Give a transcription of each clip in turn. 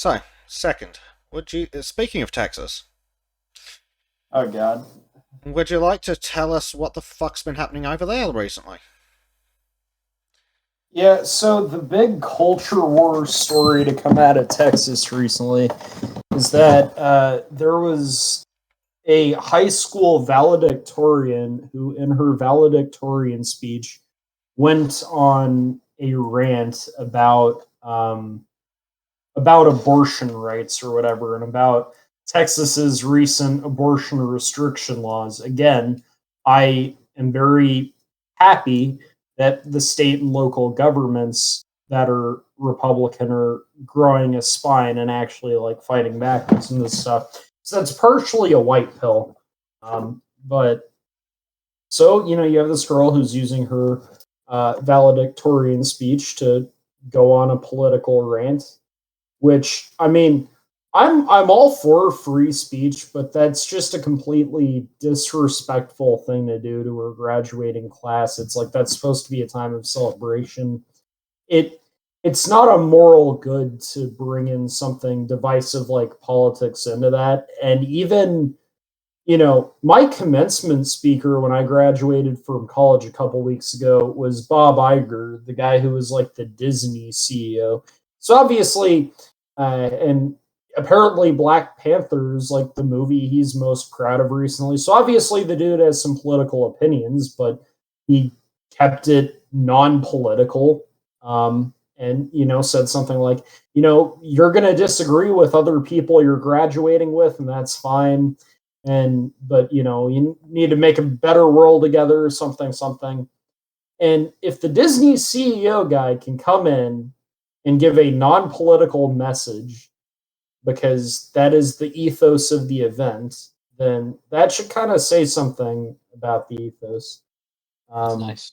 So, second, would you? Speaking of Texas, Oh God. would you like to tell us what the fuck's been happening over there recently? Yeah, so the big culture war story to come out of Texas recently is that there was a high school valedictorian who, in her valedictorian speech, went on a rant about abortion rights or whatever, and about Texas's recent abortion restriction laws. Again, I am very happy that the state and local governments that are Republican are growing a spine and actually like fighting back on some of this stuff. So that's partially a white pill. But so, you have this girl who's using her valedictorian speech to go on a political rant, which I mean, I'm all for free speech, but that's just a completely disrespectful thing to do to a graduating class. It's like that's supposed to be a time of celebration. It it's not a moral good to bring in something divisive like politics into that. And even, my commencement speaker when I graduated from college a couple weeks ago was Bob Iger, the guy who was like the Disney CEO. So obviously, and apparently Black Panther's like the movie he's most proud of recently. So obviously the dude has some political opinions, but he kept it non-political. And said something like, you're going to disagree with other people you're graduating with, and that's fine. But you need to make a better world together, or something. And if the Disney CEO guy can come in and give a non-political message, because that is the ethos of the event, then that should kind of say something about the ethos. That's um nice.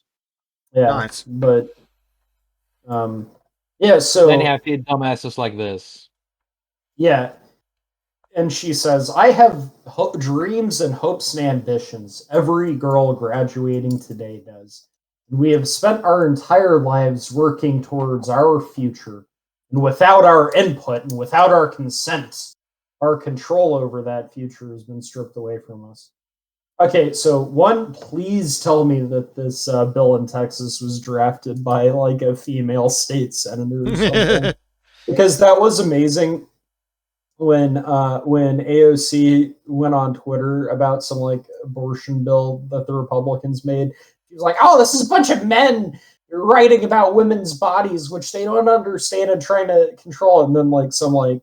yeah, Nice. but yeah, Then you so have the dumbasses like this. yeah. And she says, I have dreams and hopes and ambitions. Every girl graduating today does. We have spent our entire lives working towards our future. And without our input and without our consent, our control over that future has been stripped away from us. Okay, so one, please tell me that this bill in Texas was drafted by like a female state senator or something, because that was amazing when AOC went on Twitter about some like abortion bill that the Republicans made. She was like, "Oh, this is a bunch of men writing about women's bodies, which they don't understand and trying to control." And then like some like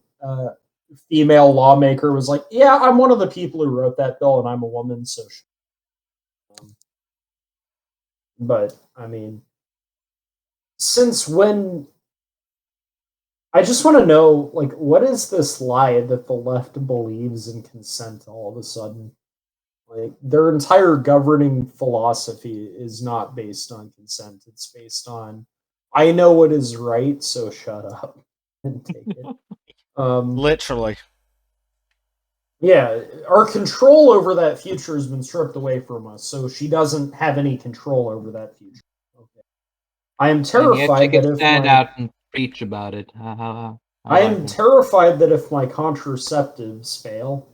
female lawmaker was like, "Yeah, I'm one of the people who wrote that bill, and I'm a woman." So, but I mean, since when I just want to know, like, what is this lie that the left believes in consent all of a sudden? Like, their entire governing philosophy is not based on consent. It's based on, I know what is right, so shut up and take it. Literally. Yeah, our control over that future has been stripped away from us, so she doesn't have any control over that future. Okay. I am And yet she terrified can that if stand my out and preach about it. How I about am that? terrified that if my contraceptives fail.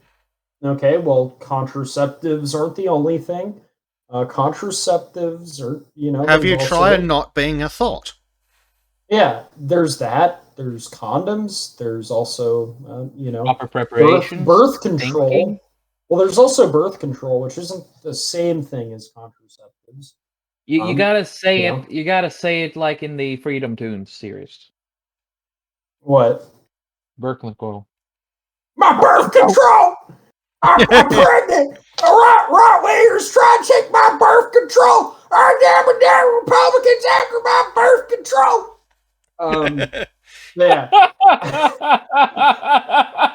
Okay, well, contraceptives aren't the only thing. Contraceptives are, Have there's you tried also, not being a thought? yeah, there's that. There's condoms. There's also, Proper preparations, birth thinking. control. Well, there's also birth control, which isn't the same thing as contraceptives. You Um, gotta you say it. know You gotta say it like in the Freedom Tunes series. what? Birth control. My birth control. I'm pregnant. The right wingers trying to take my birth control. Damn Republicans after my birth control. Yeah.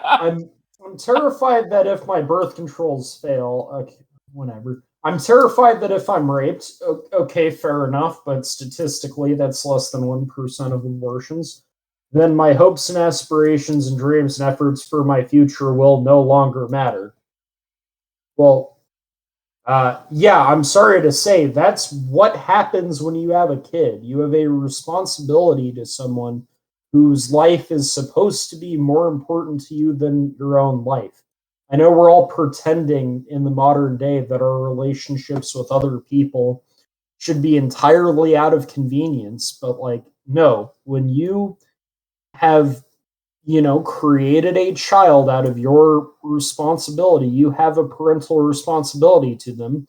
I'm I'm terrified that if my birth controls fail, okay, whatever. I'm terrified that if I'm raped, okay, fair enough, but statistically that's less than 1% of abortions. Then my hopes and aspirations and dreams and efforts for my future will no longer matter. Well, yeah, I'm sorry to say that's what happens when you have a kid. You have a responsibility to someone whose life is supposed to be more important to you than your own life. I know we're all pretending in the modern day that our relationships with other people should be entirely out of convenience, but like, no, when you have, created a child out of your responsibility, you have a parental responsibility to them.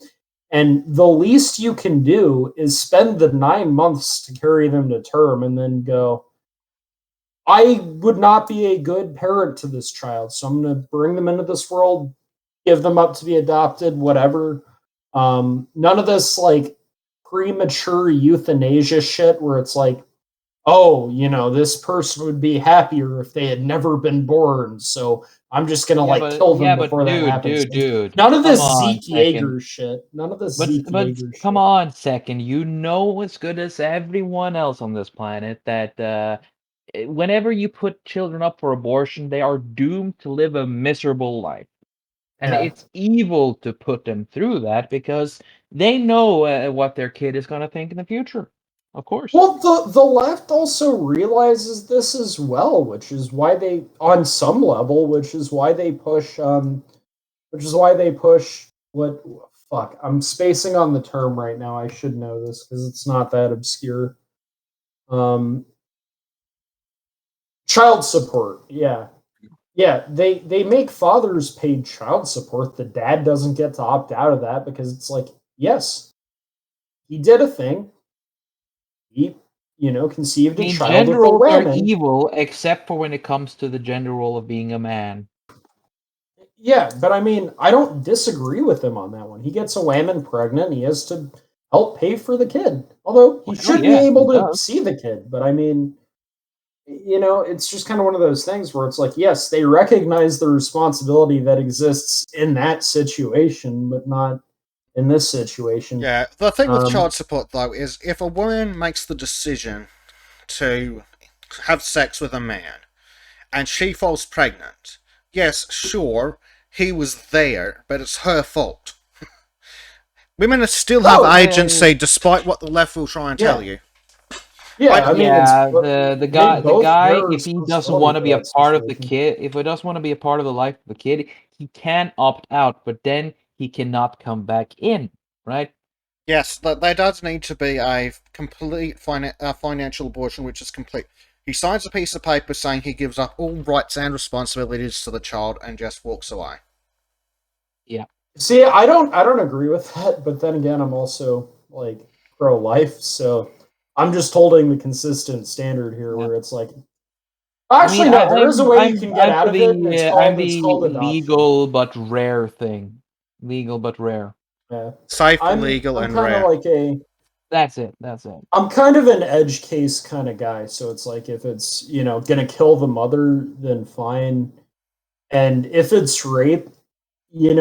And the least you can do is spend the 9 months to carry them to term and then go, I would not be a good parent to this child. So I'm going to bring them into this world, give them up to be adopted, whatever. None of this like premature euthanasia shit where it's like, oh, this person would be happier if they had never been born. So I'm just going to kill them before that happens. Dude. None of this Zeke Yeager shit. None of this Zeke Yeager shit. Come on, second. You know as good as everyone else on this planet that whenever you put children up for abortion, they are doomed to live a miserable life. And it's evil to put them through that because they know what their kid is going to think in the future. Of course. Well, the left also realizes this as well, which is why they, on some level, which is why they push what, fuck, I'm spacing on the term right now. I should know this because it's not that obscure. Child support, yeah. Yeah, they make fathers pay child support. The dad doesn't get to opt out of that because it's like, yes, he did a thing. He, conceived a child gender with a roles are woman. evil, except for when it comes to the gender role of being a man. Yeah, but I mean, I don't disagree with him on that one. He gets a woman pregnant. He has to help pay for the kid. Although he should be able to see the kid. But I mean, it's just kind of one of those things where it's like, yes, they recognize the responsibility that exists in that situation, but not in this situation. Yeah, the thing with child support, though, is if a woman makes the decision to have sex with a man and she falls pregnant, yes, sure, he was there, but it's her fault. Women still have agency, despite what the left will try and tell you. Yeah, I mean, the guy, if he doesn't want to be a part of the kid, if he doesn't want to be a part of the life of the kid, he can opt out, but then he cannot come back in, right? Yes, there does need to be a complete financial abortion, which is complete. He signs a piece of paper saying he gives up all rights and responsibilities to the child and just walks away. Yeah. See, I don't agree with that, but then again, I'm also like pro-life, so I'm just holding the consistent standard here, where it's like, actually, no, there is a way you can get out of it. It's called adoption. Legal but rare thing. Legal but rare. Yeah, safe, legal, and rare. That's it. I'm kind of an edge case kind of guy, so it's like if it's gonna kill the mother, then fine, and if it's rape, there's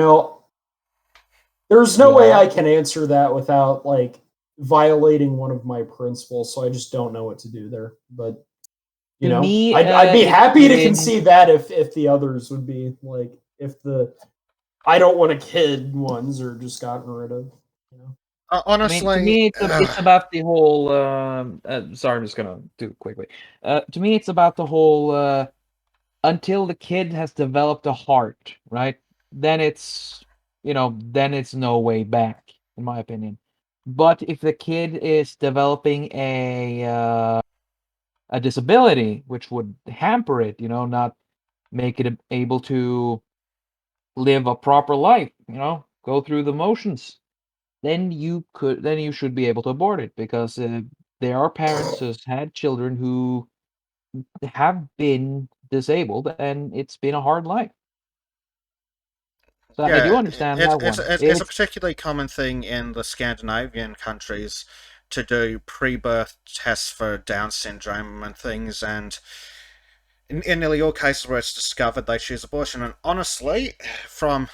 no way I can answer that without like violating one of my principles. So I just don't know what to do there. But I'd be happy to concede that if the others would be like, if the I don't want a kid ones are just gotten rid of. Honestly, to me, it's about the whole. Sorry, I'm just gonna do it quickly. To me, it's about the whole. Until the kid has developed a heart, right? Then it's then it's no way back, in my opinion. But if the kid is developing a disability, which would hamper it, not make it able to live a proper life, go through the motions, then you should be able to abort it because there are parents who's had children who have been disabled and it's been a hard life. So I do understand that one. It's a particularly common thing in the Scandinavian countries to do pre-birth tests for Down syndrome and things, and in nearly all cases where it's discovered, they choose abortion. And honestly, from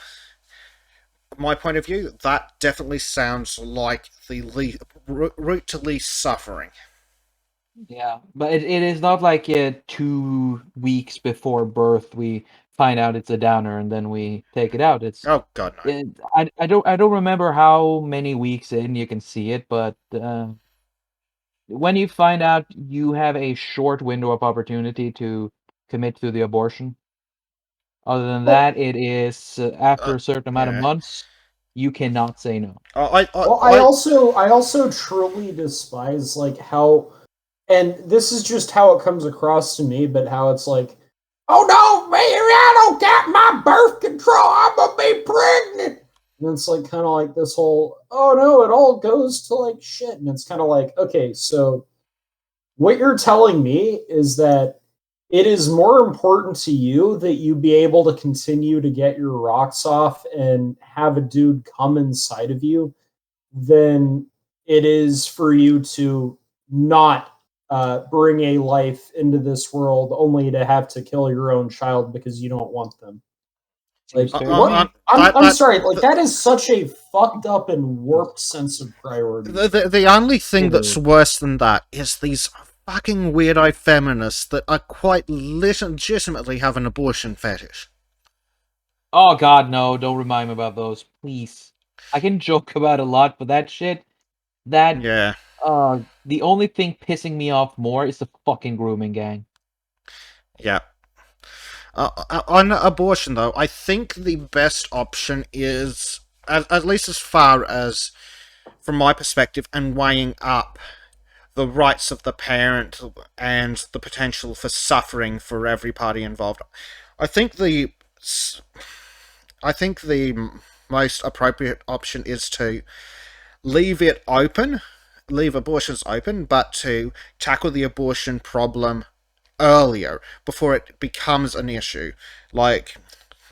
my point of view, that definitely sounds like the route to least suffering. Yeah, but it is not like 2 weeks before birth we find out it's a downer and then we take it out. It's oh god no. I don't remember how many weeks in you can see it, but when you find out you have a short window of opportunity to commit to the abortion. Other than Well, that, it is after Uh, a certain amount of yeah. months, you cannot say no. well, I also truly despise like how, and this is just how it comes across to me, but how it's like, oh no, man, I don't got my birth control. I'm gonna be pregnant. And it's like kind of like this whole, oh no, it all goes to like shit. And it's kind of like, okay, so what you're telling me is that it is more important to you that you be able to continue to get your rocks off and have a dude come inside of you than it is for you to not bring a life into this world only to have to kill your own child because you don't want them. Seems Like fair to what? me. I'm that sorry. Like that is such a fucked up and warped sense of priorities. the only thing It that's is. worse than that is these fucking weirdo feminists that are quite legitimately have an abortion fetish. Oh God, no! Don't remind me about those, please. I can joke about a lot, but that shit, that Yeah, the only thing pissing me off more is the fucking grooming gang. yeah. On abortion, though, I think the best option is, at least as far as, from my perspective, and weighing up the rights of the parent and the potential for suffering for every party involved. I think the I think the most appropriate option is to leave it open, leave abortions open, but to tackle the abortion problem earlier before it becomes an issue, like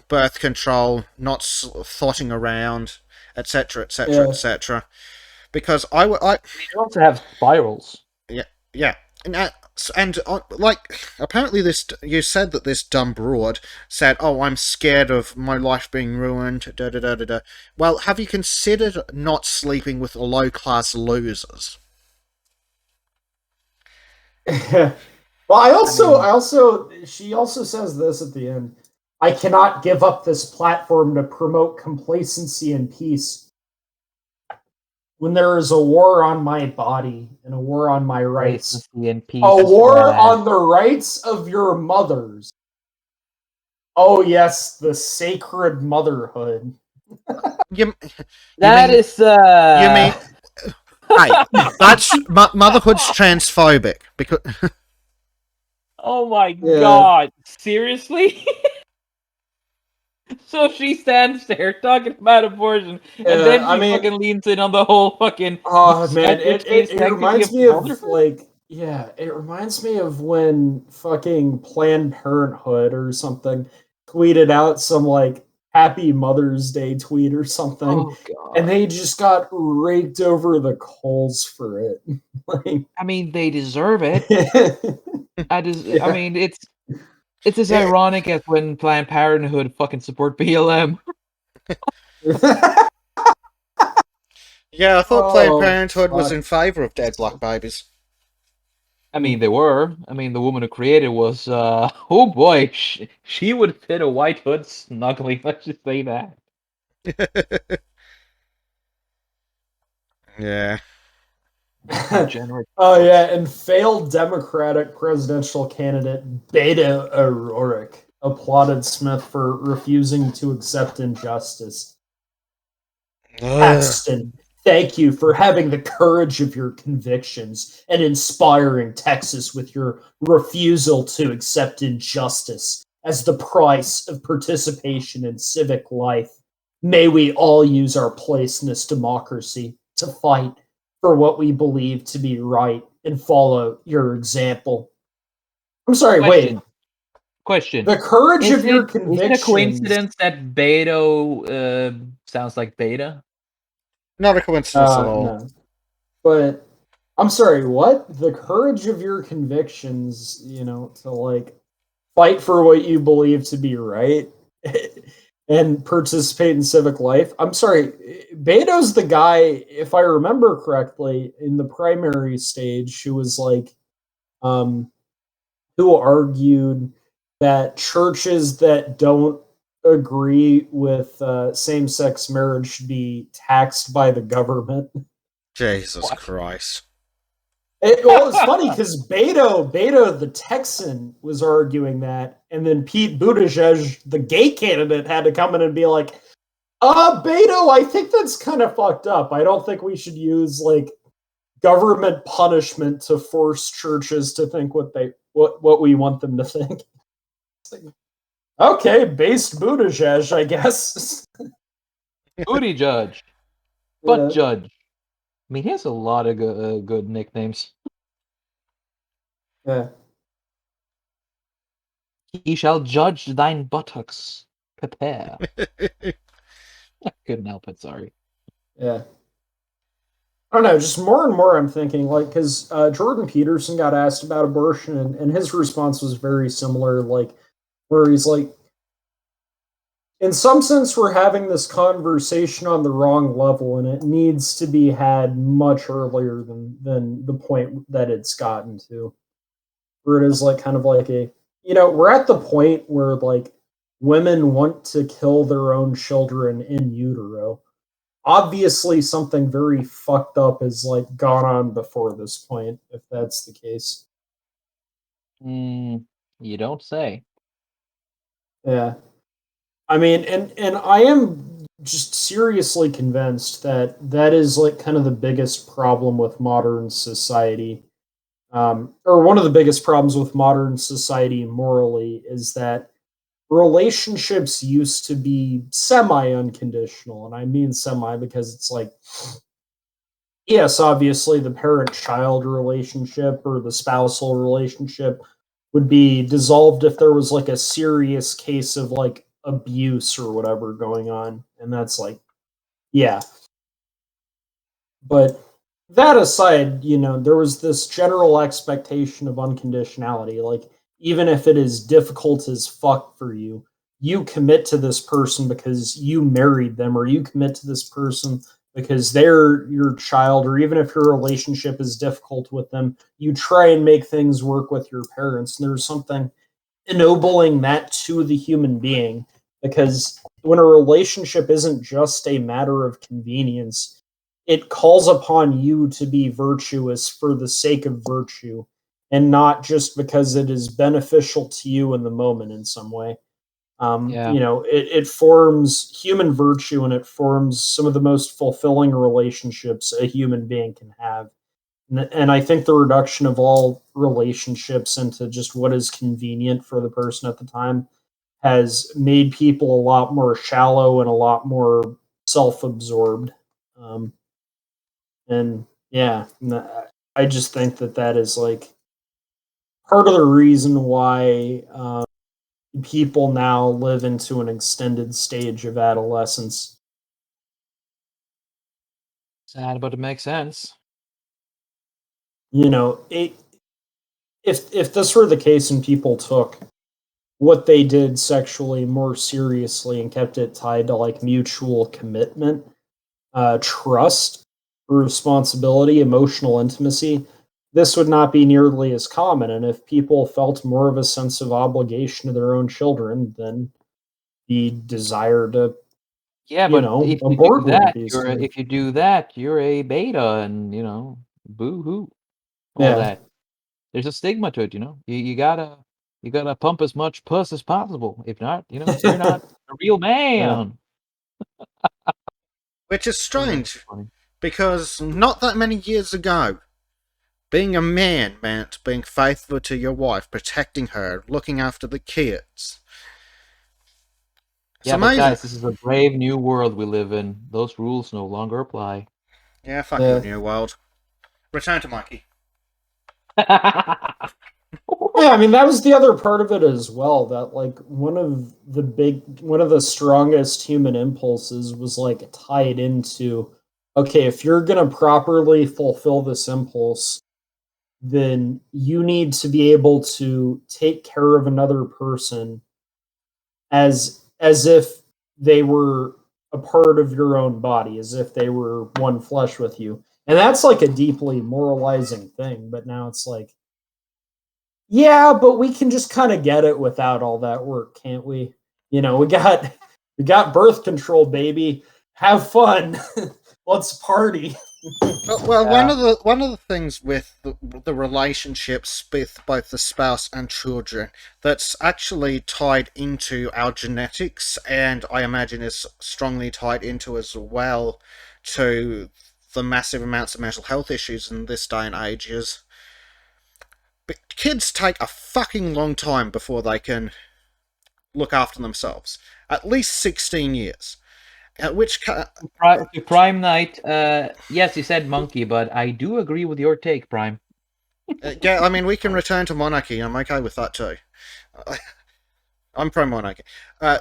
birth control, not thoughting around, etc., etc., Yeah. etc. Because I, They also have spirals. yeah, yeah, and like apparently this you said that this dumb broad said, "Oh, I'm scared of my life being ruined." Da da da da da. Well, have you considered not sleeping with low class losers? Well, I mean, she also says this at the end. I cannot give up this platform to promote complacency and peace when there is a war on my body and a war on my rights. complacency and A peace is war bad. on the rights of your mothers. Oh yes, the sacred motherhood. You, you That mean is you mean hey, that's motherhood's transphobic because Oh my Yeah. God! Seriously? So she stands there talking about abortion, and Yeah, then I she mean, fucking leans in on the whole fucking oh man, sacred it sanctity reminds of me of motherhood. like yeah, it reminds me of when fucking Planned Parenthood or something tweeted out some like Happy Mother's Day tweet or something, Oh and God! they just got raked over the coals for it. Like, I mean, they deserve it. I yeah. mean, it's as it, ironic as when Planned Parenthood fucking support BLM. yeah, I thought Planned Oh Parenthood was fuck. in favor of dead black babies. I mean, they were. I mean, the woman who created was, oh boy, she would fit a white hood snugly. Let's just say that. Yeah. Degenerate Oh fucks. yeah, and failed Democratic presidential candidate Beto O'Rourke applauded Smith for refusing to accept injustice. Ugh. Paxton, thank you for having the courage of your convictions and inspiring Texas with your refusal to accept injustice as the price of participation in civic life. May we all use our place in this democracy to fight for what we believe to be right and follow your example. I'm sorry, wait. Question. Question. The courage Is of your it a convictions. coincidence that Beto sounds like beta? Not a coincidence at all. No. But I'm sorry, what? The courage of your convictions, to like fight for what you believe to be right and participate in civic life. I'm sorry, Beto's the guy, if I remember correctly, in the primary stage, who was like, um, who argued that churches that don't agree with same sex marriage should be taxed by the government. Jesus What? Christ. Well, it's funny because Beto the Texan was arguing that, and then Pete Buttigieg, the gay candidate, had to come in and be like, Beto, I think that's kind of fucked up. I don't think we should use like government punishment to force churches to think what we want them to think. Like, okay, based Buttigieg, I guess. Booty Judge, Butt Judge. I mean, he has a lot of good nicknames. Yeah. He shall judge thine buttocks. Prepare. I couldn't help it. Sorry. Yeah. I don't know. Just more and more, I'm thinking like because Jordan Peterson got asked about abortion, and his response was very similar. Like, where he's like, in some sense, we're having this conversation on the wrong level, and it needs to be had much earlier than the point that it's gotten to. Where it is like kind of like we're at the point where like women want to kill their own children in utero. Obviously, something very fucked up has like gone on before this point, if that's the case. You don't say. Yeah. I mean, and I am just seriously convinced that that is like kind of the biggest problem with modern society, or one of the biggest problems with modern society morally is that relationships used to be semi unconditional, and I mean semi because it's like, yes, obviously the parent child relationship or the spousal relationship would be dissolved if there was like a serious case of like abuse or whatever going on. And that's like, yeah. But that aside, there was this general expectation of unconditionality. Like, even if it is difficult as fuck for you, you commit to this person because you married them, or you commit to this person because they're your child, or even if your relationship is difficult with them, you try and make things work with your parents. And there's something ennobling that to the human being, because when a relationship isn't just a matter of convenience, it calls upon you to be virtuous for the sake of virtue and not just because it is beneficial to you in the moment in some way. Yeah. It forms human virtue, and it forms some of the most fulfilling relationships a human being can have. And I think the reduction of all relationships into just what is convenient for the person at the time has made people a lot more shallow and a lot more self-absorbed. And yeah, I just think that is like part of the reason why people now live into an extended stage of adolescence. Sad, but it makes sense. If this were the case and people took what they did sexually more seriously and kept it tied to like mutual commitment, trust, responsibility, emotional intimacy, this would not be nearly as common. And if people felt more of a sense of obligation to their own children, then the desire to, Yeah, but abort wouldn't be as common. if you do that, you're a beta, and boo hoo, all Yeah. that. There's a stigma to it, You gotta pump as much puss as possible. If not, you're not a real Yeah. man. Which is Oh, that's strange, funny. because not that many years ago, being a man meant being faithful to your wife, protecting her, looking after the kids. It's Yeah, but amazing. guys, this is a brave new world we live in. Those rules no longer apply. Yeah, fuck Yeah. you, New World. Return to Mikey. Yeah, I mean that was the other part of it as well. That like one of the strongest human impulses was like tied into, okay, if you're gonna properly fulfill this impulse, then you need to be able to take care of another person as if they were a part of your own body, as if they were one flesh with you. And that's like a deeply moralizing thing, but now it's like, yeah, but we can just kind of get it without all that work, can't we? We got birth control, baby. Have fun. Let's party. Well, Yeah. one of the things with the relationships with both the spouse and children that's actually tied into our genetics, and I imagine is strongly tied into as well to the massive amounts of mental health issues in this day and age is kids take a fucking long time before they can look after themselves. At least 16 years. At which To Prime Knight, yes, he said monkey, but I do agree with your take, Prime. yeah, I mean, we can return to monarchy. I'm okay with that too. I'm pro monarchy. Uh,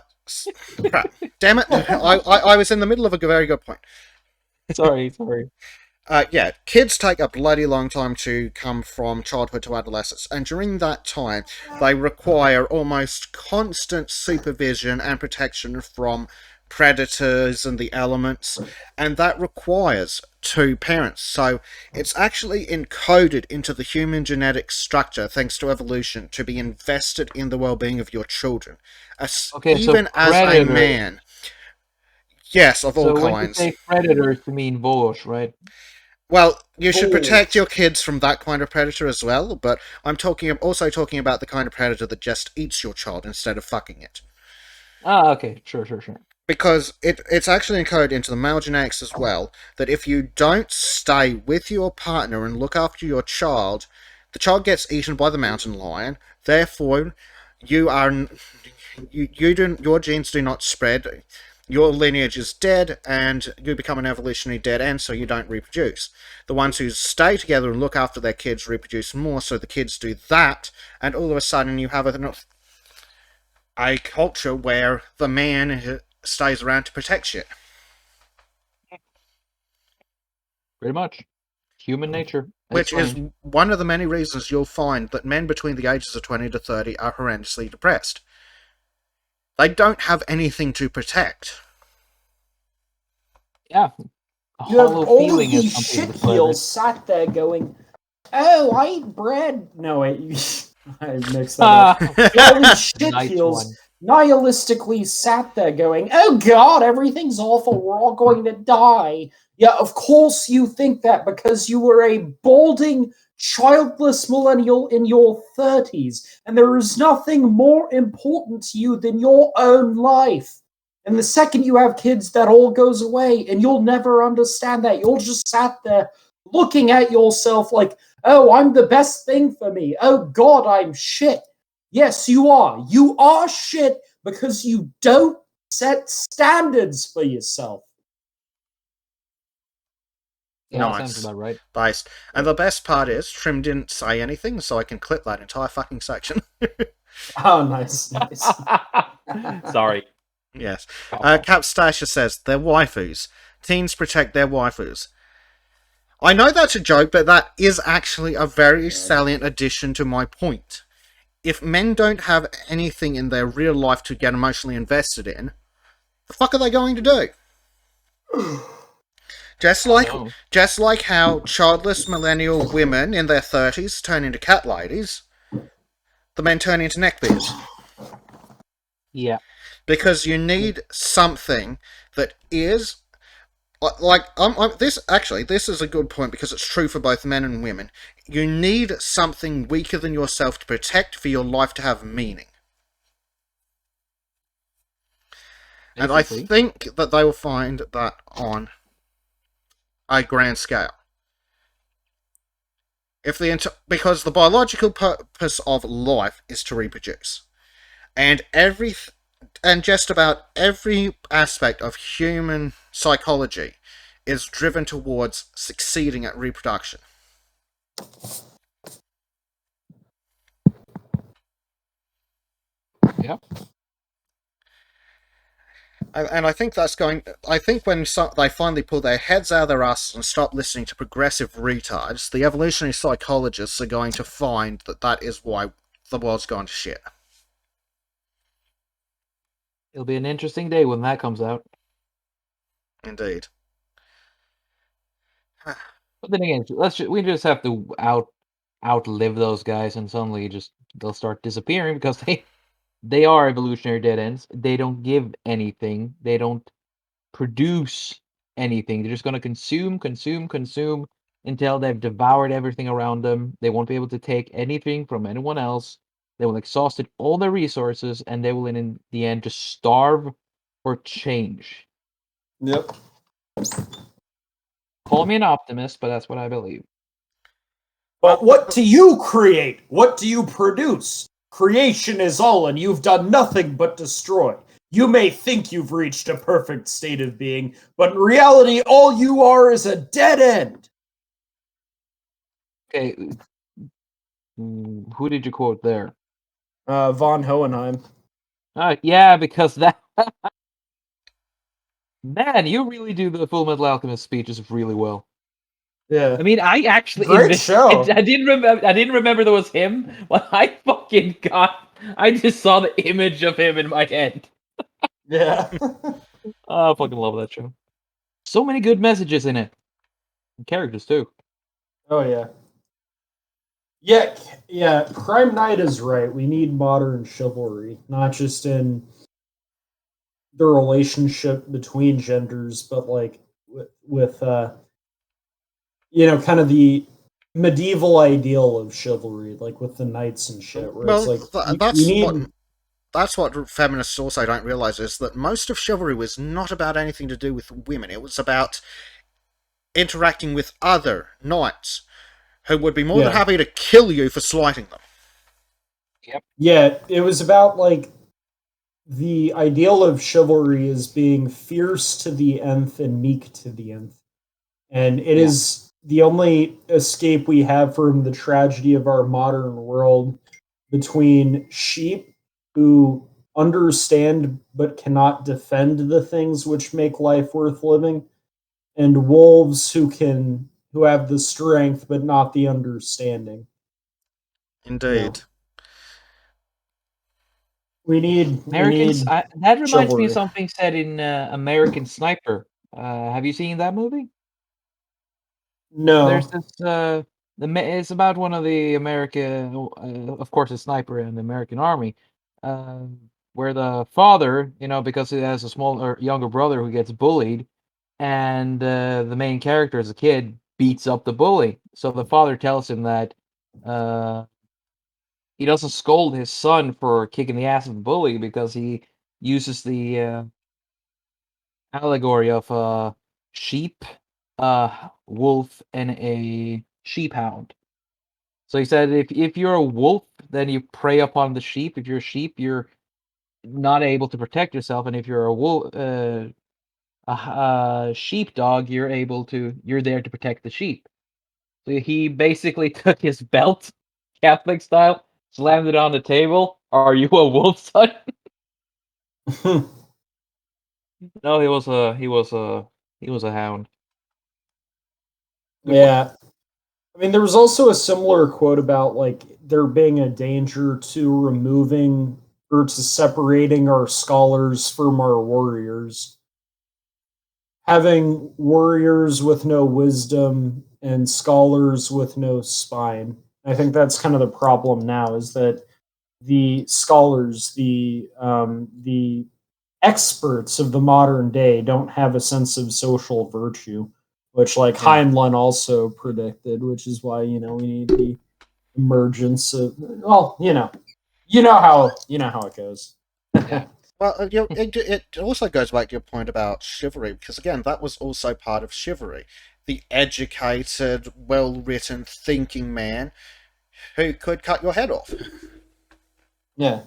Crap. Damn it. I was in the middle of a very good point. Sorry. Yeah, kids take a bloody long time to come from childhood to adolescence, and during that time, they require almost constant supervision and protection from predators and the elements, and that requires two parents. So it's actually encoded into the human genetic structure, thanks to evolution, to be invested in the well-being of your children. Okay, so Even as a predator. man, yes, of all So when you kinds. say predators, you mean bulls, right? Well, you should protect Bulls. your kids from that kind of predator as well, but also talking about the kind of predator that just eats your child instead of fucking it. Ah, okay, sure. Because it's actually encoded into the male genetics as well that if you don't stay with your partner and look after your child, the child gets eaten by the mountain lion. Therefore, you are you do your genes do not spread. Your lineage is dead, and you become an evolutionary dead end, so you don't reproduce. The ones who stay together and look after their kids reproduce more, so the kids do that, and all of a sudden you have a culture where the man stays around to protect shit. Pretty much. Human nature. It's Which is fine. one of the many reasons you'll find that men between the ages of 20 to 30 are horrendously depressed. They don't have anything to protect. Yeah. A You have hollow all of feeling, as these some people shit describe it. heels sat there going, "Oh, I eat bread." No, wait, I mixed that up. Ah, All these shit nice heels one. nihilistically sat there going, "Oh God, everything's awful. We're all going to die." Yeah, of course you think that because you were a balding, childless millennial in your 30s, and there is nothing more important to you than your own life. And the second you have kids, that all goes away, and you'll never understand that. You'll just sat there looking at yourself like, "Oh, I'm the best thing for me. Oh God, I'm shit." Yes, you are. You are shit because you don't set standards for yourself. Yeah, sounds Nice. about right. Based. And the best part is, Trim didn't say anything, so I can clip that entire fucking section. Oh, nice, nice. Sorry. Yes. Papa. Capstasha says, their waifus. Teens protect their waifus. I know that's a joke, but that is actually a very salient addition to my point. If men don't have anything in their real life to get emotionally invested in, the fuck are they going to do? Just I don't like know. just like how childless millennial women in their 30s turn into cat ladies, the men turn into neckbeards. Yeah. Because you need something that is this is a good point because it's true for both men and women. You need something weaker than yourself to protect for your life to have meaning. And I Basically. think that they will find that on a grand scale. Because the biological purpose of life is to reproduce, and just about every aspect of human psychology is driven towards succeeding at reproduction. Yeah. And I think that's going. I think when they finally pull their heads out of their asses and stop listening to progressive retards, the evolutionary psychologists are going to find that that is why the world's gone to shit. It'll be an interesting day when that comes out. Indeed. But then again, we just have to outlive those guys, and suddenly they'll start disappearing because they are evolutionary dead ends. They don't give anything. They don't produce anything. They're just going to consume, consume, consume until they've devoured everything around them. They won't be able to take anything from anyone else. They will exhaust all their resources, and they will, in the end, just starve or change. Yep. Call me an optimist, but that's what I believe. But what do you create? What do you produce? Creation is all, and you've done nothing but destroy. You may think you've reached a perfect state of being, but in reality, all you are is a dead end. Okay, who did you quote there? Von Hohenheim. Yeah, because that man, you really do the Full Metal Alchemist speeches really well. Yeah. I mean, I actually Great show. I didn't remember. I didn't remember there was him. But I fucking got. I just saw the image of him in my head. Yeah. Oh, I fucking love that show. So many good messages in it. And characters too. Oh yeah. Yeah. Prime Knight is right. We need modern chivalry, not just in the relationship between genders, but like with kind of the medieval ideal of chivalry, like with the knights and shit, where it's Well, like we that's what need. feminists also don't realize is that most of chivalry was not about anything to do with women. It was about interacting with other knights who would be more than Yeah, happy to kill you for slighting them. Yep. yeah, it was about like the ideal of chivalry is being fierce to the nth and meek to the nth, and it Yeah. is the only escape we have from the tragedy of our modern world between sheep who understand but cannot defend the things which make life worth living, and wolves who have the strength but not the understanding. You know, Indeed. we need That reminds me of chivalry. something said in American Sniper. Have you seen that movie? There's No. this it's about one of the American, of course, a sniper in the American army, uh, where the father, because he has a smaller younger brother who gets bullied, and the main character as a kid beats up the bully. So the father tells him that uh, he doesn't scold his son for kicking the ass of the bully because he uses the allegory of a sheep, wolf, and a sheephound. So he said, if you're a wolf, then you prey upon the sheep. If you're a sheep, you're not able to protect yourself, and if you're a wolf, a sheepdog, you're there to protect the sheep. So he basically took his belt, Catholic style, slammed it on the table. Are you a wolf, son? No, he was a hound. Yeah. I mean, there was also a similar quote about like there being a danger to removing or to separating our scholars from our warriors. Having warriors with no wisdom and scholars with no spine. I think that's kind of the problem now is that the scholars, the experts of the modern day don't have a sense of social virtue, which like Yeah. Heinlein also predicted, which is why we need the emergence of you know how it goes. Yeah. Well, it also goes back to your point about chivalry, because again, that was also part of chivalry. The educated, well written, thinking man who could cut your head off. Yeah,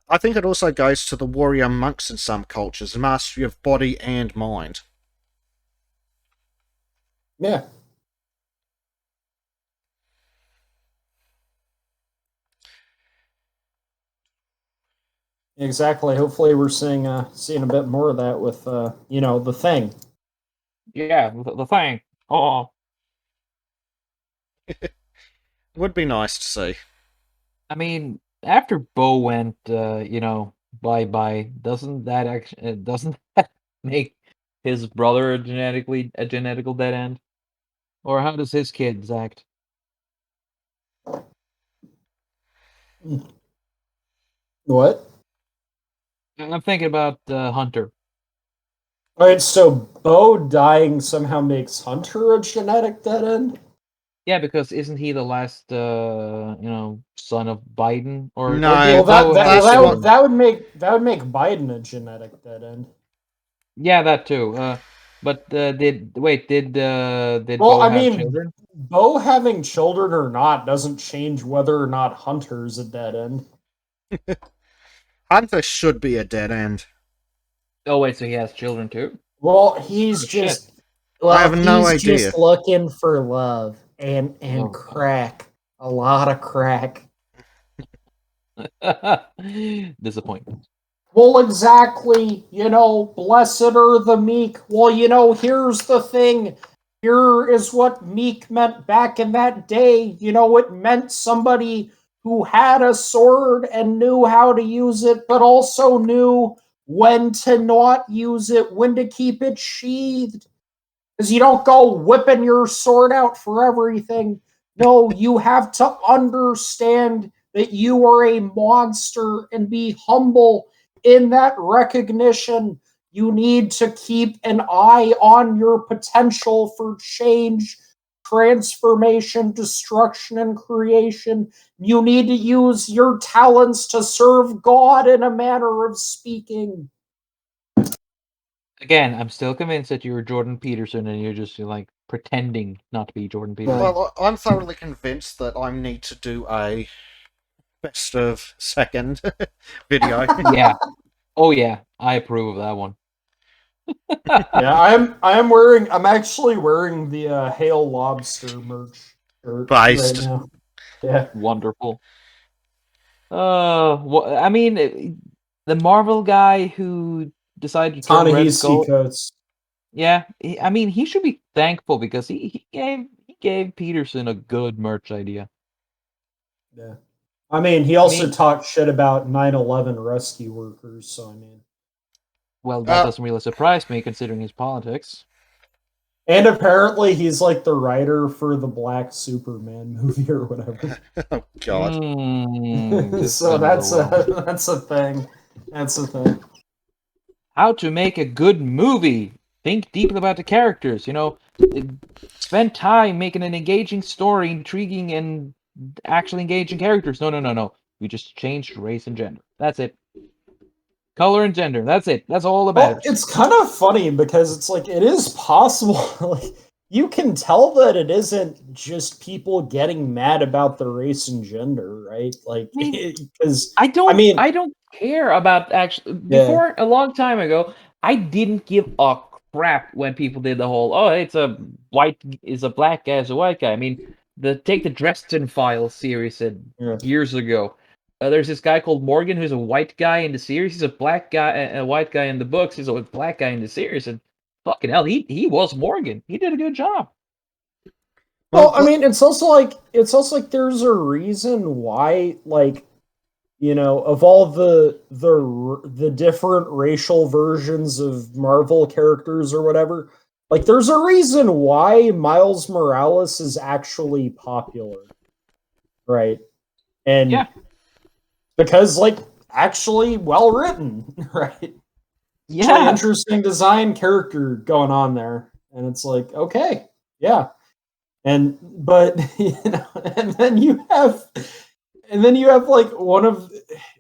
I think it also goes to the warrior monks in some cultures, the mastery of body and mind. yeah, exactly. Hopefully, we're seeing a bit more of that with the thing. Yeah, the thing. Oh, Would be nice to see. I mean, after Bo went, bye bye, doesn't that make his brother a genetical dead end? Or how does his kids act? What? I'm thinking about Hunter. Wait, so Bo dying somehow makes Hunter a genetic dead end? Yeah, because isn't he the last, son of Biden, or No, Well, did Bo have that's what. children? that would make Biden a genetic dead end. Yeah, that too. But did Well, Bo I have mean, children? Bo having children or not doesn't change whether or not Hunter's a dead end. Hunter should be a dead end. Oh wait, so he has children too? Well, Oh shit. I have no he's idea. just looking for love and Oh god. crack, a lot of crack. Disappointment. Well, exactly. Blessed are the meek. Well, here's the thing. Here is what meek meant back in that day. It meant somebody who had a sword and knew how to use it, but also knew when to not use it, when to keep it sheathed. Because you don't go whipping your sword out for everything. No, you have to understand that you are a monster and be humble in that recognition. You need to keep an eye on your potential for change, transformation, destruction, and creation. You need to use your talents to serve God in a manner of speaking. Again, I'm still convinced that you're Jordan Peterson and you're like pretending not to be Jordan Peterson. Well, I'm thoroughly convinced that I need to do a best of second video. Yeah. Oh yeah, I approve of that one. Yeah, I'm actually wearing the Hail Lobster merch shirt right Based. now. Yeah. Wonderful. I mean, the Marvel guy who decided to turn Red Ta-Nehisi Skull. Coates. Yeah, I mean, he should be thankful because he gave Peterson a good merch idea. Yeah. I mean, he I also mean, talked shit about 9/11 rescue workers, so I mean. well, that Uh, doesn't really surprise me considering his politics. And apparently he's like the writer for the Black Superman movie or whatever. oh God. This So comes that's along. a thing. That's a thing. How to make a good movie. Think deeply about the characters, spend time making an engaging story, intriguing and actually engaging characters. No, no, no, no. We just changed race and gender. That's it. Color and gender. That's it. That's all that Well, matters. it's kind of funny because it's like it is possible. Like you can tell that it isn't just people getting mad about the race and gender, right? Like I mean, because I I don't mean, I don't care about actually yeah, before a long time ago, I didn't give a crap when people did the whole it's a black guy as a white guy. I mean, take the Dresden Files series said yeah. years ago. There's this guy called Morgan who's a white guy in the series. He's a black guy, a white guy in the books. He's a black guy in the series, and fucking hell, he was Morgan. He did a good job. Well, Well, I mean, it's also like there's a reason why, like, of all the different racial versions of Marvel characters or whatever, like, there's a reason why Miles Morales is actually popular, right? And Yeah, because, like, actually well written, right? Actually yeah. interesting design character going on there, and it's like, okay, yeah. But and then you have like one of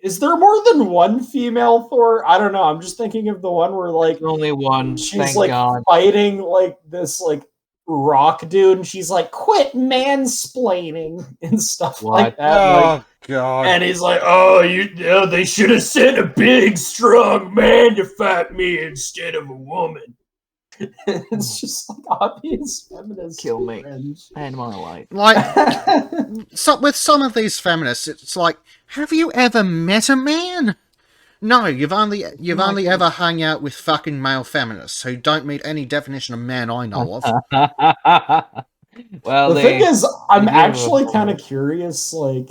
is there more than one female Thor? I don't know. I'm just thinking of the one where There's like only one. she's Thank like God. fighting like this like rock dude and she's like quit mansplaining and stuff like What? that. Like oh God. and he's like, "Oh, they should have sent a big strong man to fight me instead of a woman." It's just like obvious feminist Kill me. cringe. And my life. Like, with some of these feminists, it's like, have you ever met a man? No, you've only Like, ever hung out with fucking male feminists who don't meet any definition of man I know of. well, The thing they is, they I'm give actually kind of curious, like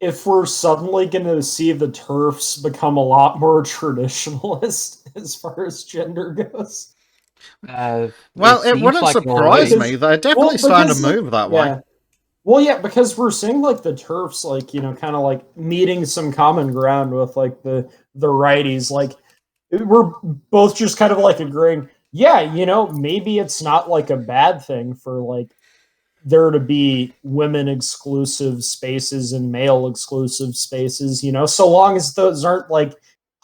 if we're suddenly going to see the TERFs become a lot more traditionalist as far as gender goes. it Well, it seems wouldn't like surprise already. me. They're definitely Well, starting to because like move that way. yeah, well yeah, because we're seeing like the TERFs like kind of like meeting some common ground with like the righties. Like we're both just kind of like agreeing, yeah, maybe it's not like a bad thing for like there to be women exclusive spaces and male exclusive spaces, so long as those aren't like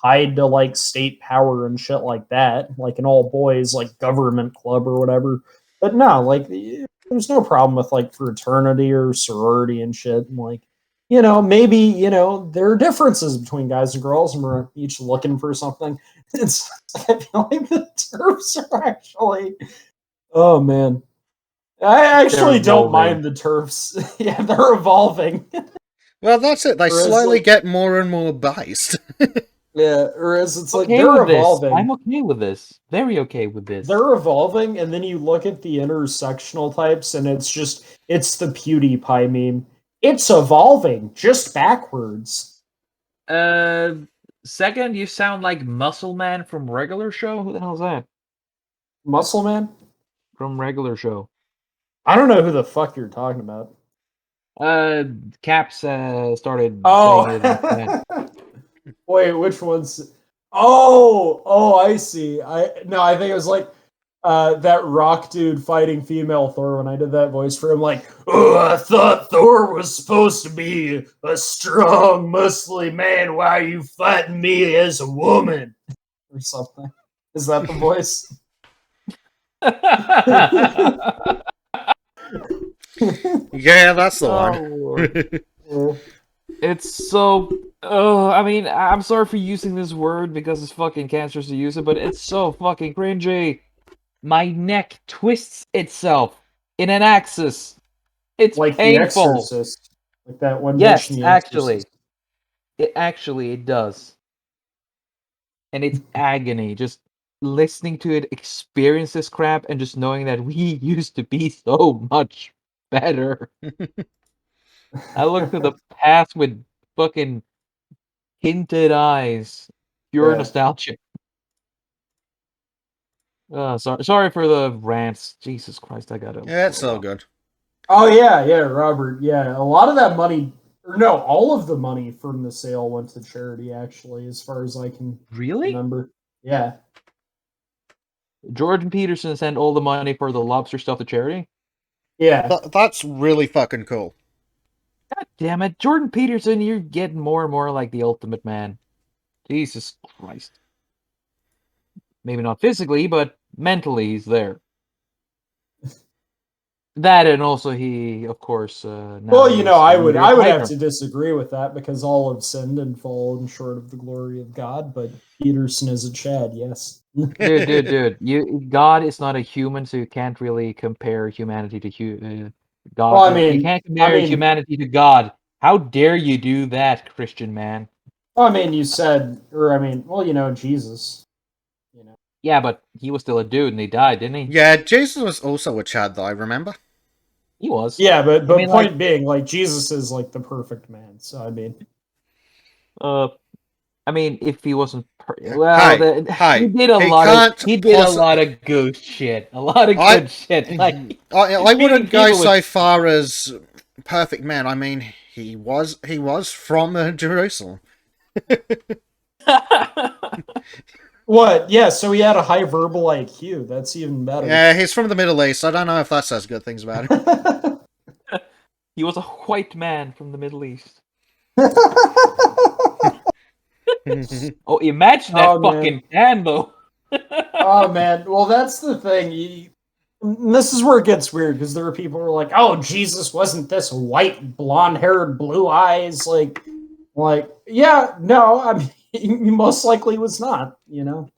tied to like state power and shit like that, like an all boys like government club or whatever. But no, like there's no problem with like fraternity or sorority and shit. And like, maybe, there are differences between guys and girls and we're each looking for something. It's I feel like the terms are actually, oh man. I actually don't mind the turfs. Yeah, they're evolving. Well, that's it. They Whereas, slowly like, get more and more based. yeah, whereas it's like Okay they're with this. evolving. I'm okay with this. Very okay with this. They're evolving, and then you look at the intersectional types, and it's the PewDiePie meme. It's evolving, just backwards. Second, you sound like Muscle Man from Regular Show. Who the hell's that? Muscle Man? From Regular Show. I don't know who the fuck you're talking about. Caps started Oh, saying it. wait, which one's? Oh, I see. I think it was like that rock dude fighting female Thor when I did that voice for him. Like, oh, I thought Thor was supposed to be a strong, muscly man. Why are you fighting me as a woman? Or something. Is that the voice? Yeah, that's the one. It's so. I mean, I'm sorry for using this word because it's fucking cancerous to use it, but it's so fucking cringy. My neck twists itself in an axis. It's like painful. The Exorcist, like that one. Yes, bitch in The actually, Exorcist. it does, and it's agony. Just listening to it, experience this crap, and just knowing that we used to be so much better. I look to the past with fucking hinted eyes, pure nostalgia. Sorry for the rants. Jesus Christ, I gotta. Yeah, it's so good. Oh yeah, Robert. Yeah, a lot of that money, or no, all of the money from the sale went to charity. Actually, as far as I can remember. Yeah. Jordan Peterson sent all the money for the lobster stuff to charity. Yeah, that's really fucking cool. God damn it, Jordan Peterson, you're getting more and more like the ultimate man. Jesus Christ. Maybe not physically, but mentally he's there. That and also he, of course. Well, I would have to disagree with that because all have sinned and fallen short of the glory of God. But Peterson is a Chad, yes. dude. God is not a human, so you can't really compare humanity to God. Well, I mean, you can't compare humanity to God. How dare you do that, Christian man? Well, I mean, you said, Jesus. Yeah, but he was still a dude and he died, didn't he? Yeah, Jesus was also a Chad, though, I remember. He was. Yeah, but point being, like, Jesus is, like, the perfect man, so, I mean... I mean, if he wasn't... he did a lot of good shit. A lot of good shit. Like, I wouldn't go so far as perfect man. I mean, he was from Jerusalem. What? Yeah, so he had a high verbal IQ. That's even better. Yeah, he's from the Middle East. I don't know if that says good things about him. He was a white man from the Middle East. Oh, imagine that fucking candle. Oh, man. Well, that's the thing. This is where it gets weird, because there are people who are like, oh, Jesus wasn't this white, blonde-haired, blue eyes. Like, yeah, no, I mean, he most likely was not, different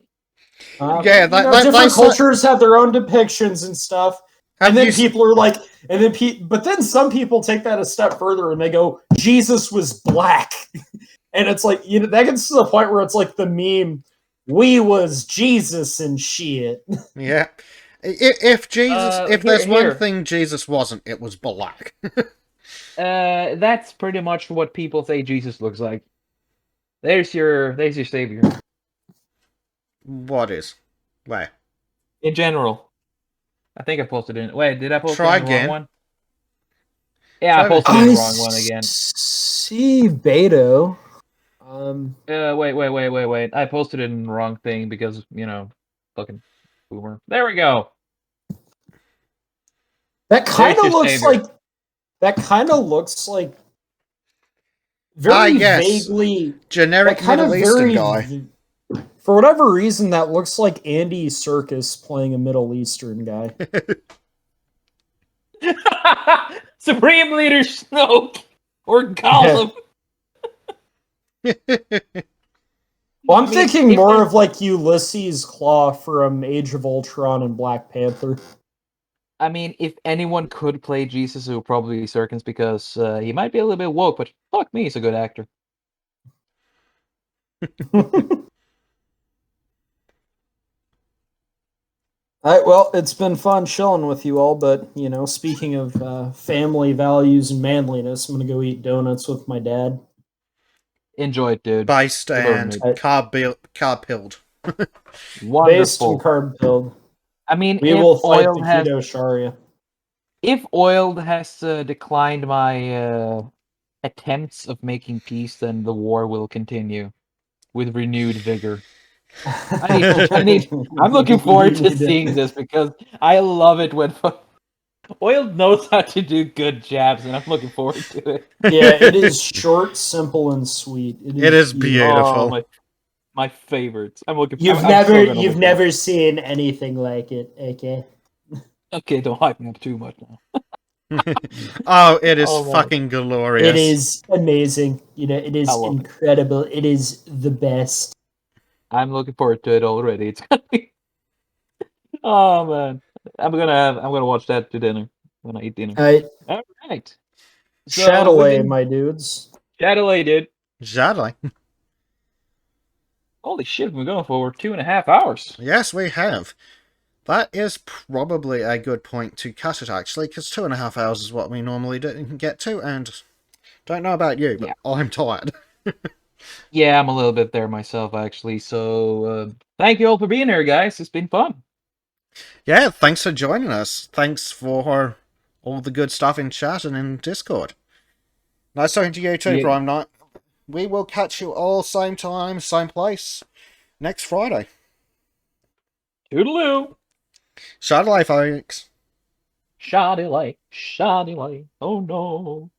cultures have their own depictions and stuff. And then people are like, but then some people take that a step further and they go, Jesus was black. And it's like, that gets to the point where it's like the meme, we was Jesus and shit. Yeah. If there's one thing Jesus wasn't, it was black. That's pretty much what people say Jesus looks like. There's your savior. What is? Where? In general. I think I posted it. Wait, did I post Try it in the wrong one? Yeah, I posted it in the wrong one again. See Beto. Wait. I posted it in the wrong thing because, fucking boomer. There we go. That kind There's of your looks savior. like very yes. vaguely Generic that kind Middle of Eastern very guy. for whatever reason that looks like Andy Serkis playing a Middle Eastern guy. Supreme Leader Snoke or Gollum. Well, I'm I mean, thinking if more it- of like Ulysses Claw from Age of Ultron and Black Panther. I mean, if anyone could play Jesus, it would probably be Serkins because he might be a little bit woke, but fuck me, he's a good actor. All right, well, it's been fun chilling with you all, but speaking of family values and manliness, I'm gonna go eat donuts with my dad. Enjoy it, dude. Based Good over, and mate. carb pilled. Based and Wonderful. carb filled. I mean, We will fight the keto Sharia. if oil has declined my attempts of making peace, then the war will continue with renewed vigor. I'm looking forward to seeing this because I love it when oil knows how to do good jabs, and I'm looking forward to it. Yeah, it is short, simple, and sweet. It is Oh, beautiful. my favorites. I'm looking. You've I'm never so gonna you've look forward. never seen anything like it. Okay. Okay, don't hype me up too much now. Oh, it is Oh man, fucking It glorious. is amazing. It I is love it. incredible. It is the best. I'm looking forward to it already. It's gonna be. Oh man, I'm gonna watch that to dinner when I eat dinner. All right, All right. So we've Shadilay, been my dudes. Shadilay, dude. Exactly. Holy shit, we've been going for over 2.5 hours. Yes, we have. That is probably a good point to cut it, actually, because 2.5 hours is what we normally get to, and don't know about you, but Yeah. I'm tired. Yeah, I'm a little bit there myself, actually. So, thank you all for being here, guys. It's been fun. Yeah, thanks for joining us. Thanks for all the good stuff in chat and in Discord. Nice talking to you too, Yeah. Prime Knight. We will catch you all same time, same place, next Friday. Toodaloo. Shadilay, folks. Shoddy light. Oh no.